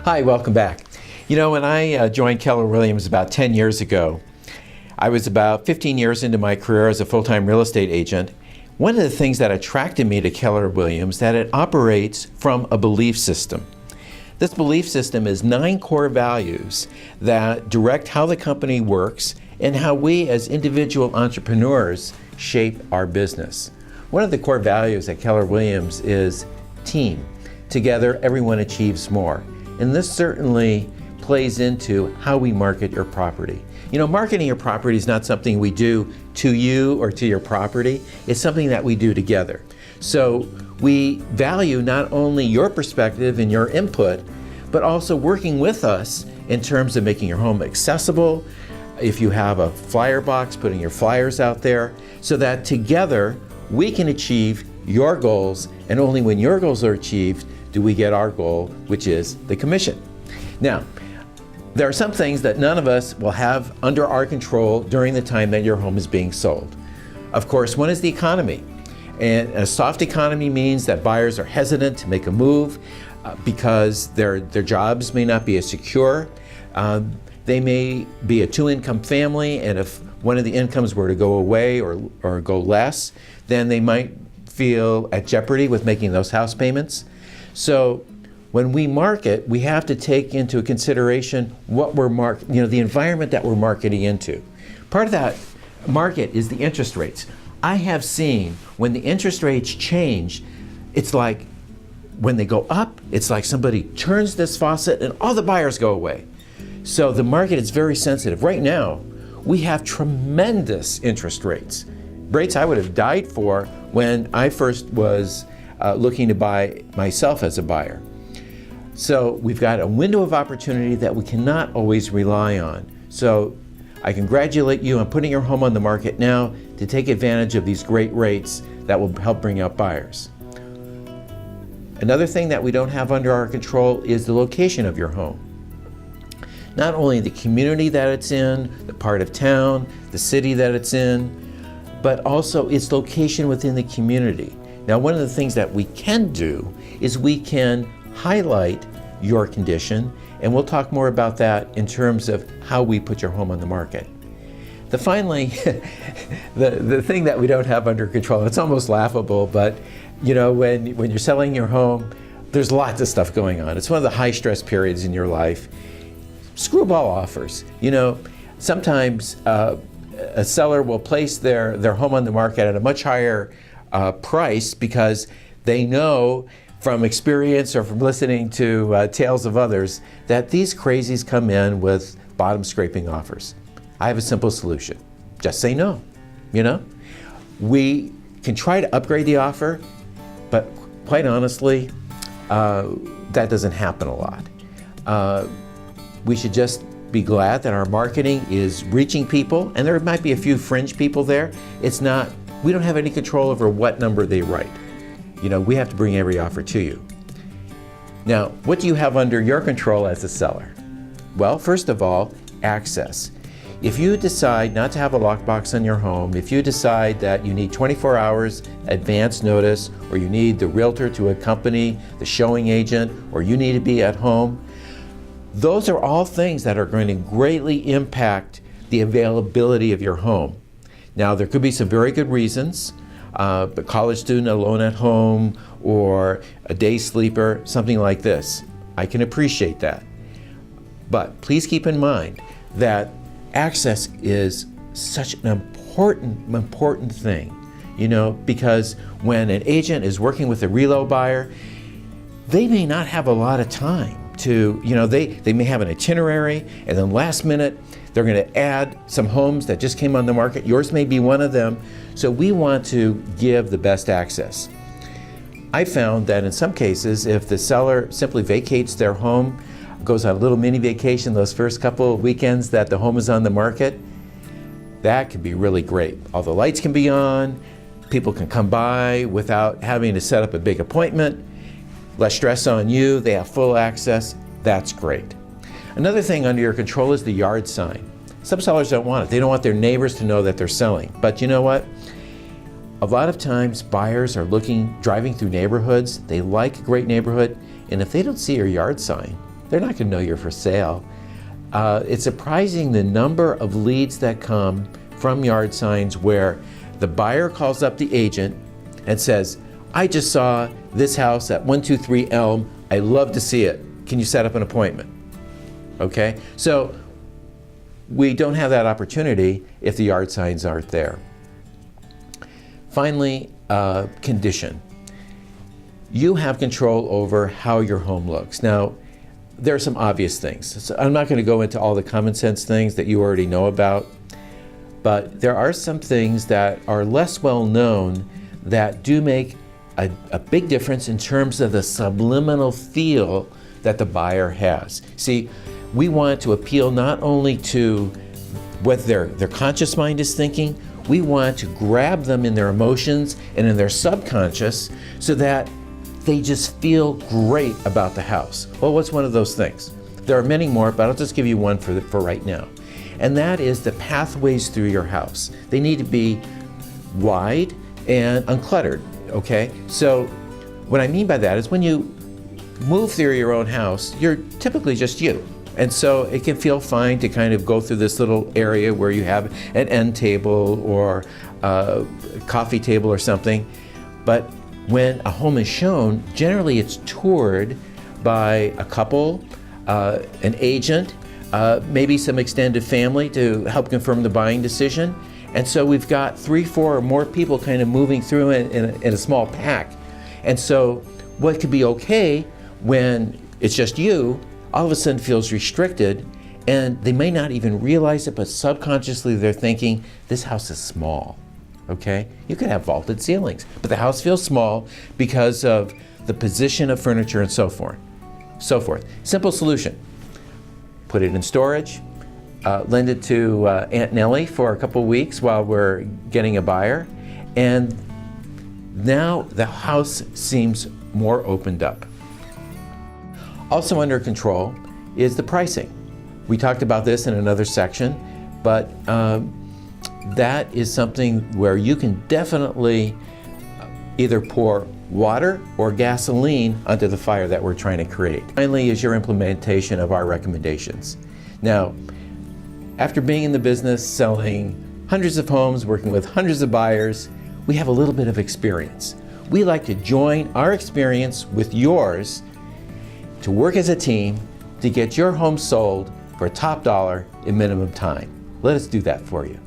Hi, welcome back. You know, when I joined Keller Williams about 10 years ago, I was about 15 years into my career as a full-time real estate agent. One of the things that attracted me to Keller Williams that it operates from a belief system. This belief system is 9 core values that direct how the company works and how we as individual entrepreneurs shape our business. One of the core values at Keller Williams is team. Together, everyone achieves more. And this certainly plays into how we market your property. You know, marketing your property is not something we do to you or to your property. It's something that we do together. So we value not only your perspective and your input, but also working with us in terms of making your home accessible. If you have a flyer box, putting your flyers out there, so that together we can achieve your goals, and only when your goals are achieved do we get our goal, which is the commission. Now, there are some things that none of us will have under our control during the time that your home is being sold. Of course, one is the economy. And a soft economy means that buyers are hesitant to make a move because their jobs may not be as secure. They may be a 2-income family, and if one of the incomes were to go away or go less, then they might feel at jeopardy with making those house payments. So when we market, we have to take into consideration what we're the environment that we're marketing into. Part of that market is the interest rates. I have seen when the interest rates change, it's like when they go up, it's like somebody turns this faucet and all the buyers go away. So the market is very sensitive. Right now, we have tremendous interest rates. Rates I would have died for when I first was looking to buy myself as a buyer. So we've got a window of opportunity that we cannot always rely on. So I congratulate you on putting your home on the market now to take advantage of these great rates that will help bring out buyers. Another thing that we don't have under our control is the location of your home. Not only the community that it's in, the part of town, the city that it's in, but also its location within the community. Now, one of the things that we can do is we can highlight your condition, and we'll talk more about that in terms of how we put your home on the market. Finally, the thing that we don't have under control, it's almost laughable, but you know, when you're selling your home, there's lots of stuff going on. It's one of the high stress periods in your life. Screwball offers. You know, sometimes a seller will place their home on the market at a much higher price because they know from experience or from listening to tales of others that these crazies come in with bottom scraping offers. I have a simple solution. Just say no. You know, we can try to upgrade the offer, but quite honestly, that doesn't happen a lot. We should just be glad that our marketing is reaching people, and there might be a few fringe people there. We don't have any control over what number they write. You know, we have to bring every offer to you. Now, what do you have under your control as a seller? Well, first of all, access. If you decide not to have a lockbox on your home, if you decide that you need 24 hours advance notice, or you need the realtor to accompany the showing agent, or you need to be at home, those are all things that are going to greatly impact the availability of your home. Now, there could be some very good reasons, but college student alone at home or a day sleeper, something like this. I can appreciate that. But please keep in mind that access is such an important thing, you know, because when an agent is working with a relo buyer, they may not have a lot of time to, you know, they may have an itinerary, and then last minute they're going to add some homes that just came on the market. Yours may be one of them. So we want to give the best access. I found that in some cases, if the seller simply vacates their home, goes on a little mini vacation those first couple of weekends that the home is on the market, that could be really great. All the lights can be on, people can come by without having to set up a big appointment, less stress on you, they have full access, that's great. Another thing under your control is the yard sign. Some sellers don't want it. They don't want their neighbors to know that they're selling. But you know what? A lot of times buyers are driving through neighborhoods, they like a great neighborhood, and if they don't see your yard sign, they're not going to know you're for sale. It's surprising the number of leads that come from yard signs where the buyer calls up the agent and says, I just saw this house at 123 Elm. I love to see it. Can you set up an appointment? Okay, so we don't have that opportunity if the yard signs aren't there. Finally, condition. You have control over how your home looks. Now, there are some obvious things. So I'm not going to go into all the common sense things that you already know about, but there are some things that are less well known that do make a big difference in terms of the subliminal feel that the buyer has. See, we want to appeal not only to what their conscious mind is thinking, we want to grab them in their emotions and in their subconscious so that they just feel great about the house. Well, what's one of those things? There are many more, but I'll just give you one for right now. And that is the pathways through your house. They need to be wide and uncluttered, okay? So what I mean by that is when you move through your own house, you're typically just you. And so it can feel fine to kind of go through this little area where you have an end table or a coffee table or something. But when a home is shown, generally it's toured by a couple, an agent, maybe some extended family to help confirm the buying decision. And so we've got 3, 4 or more people kind of moving through in a small pack. And so what could be okay when it's just you, all of a sudden feels restricted, and they may not even realize it, but subconsciously they're thinking, this house is small, okay? You could have vaulted ceilings, but the house feels small because of the position of furniture and so forth. Simple solution: put it in storage, lend it to Aunt Nellie for a couple weeks while we're getting a buyer, and now the house seems more opened up. Also under control is the pricing. We talked about this in another section, but that is something where you can definitely either pour water or gasoline onto the fire that we're trying to create. Finally is your implementation of our recommendations. Now, after being in the business, selling hundreds of homes, working with hundreds of buyers, we have a little bit of experience. We like to join our experience with yours to work as a team to get your home sold for top dollar in minimum time. Let us do that for you.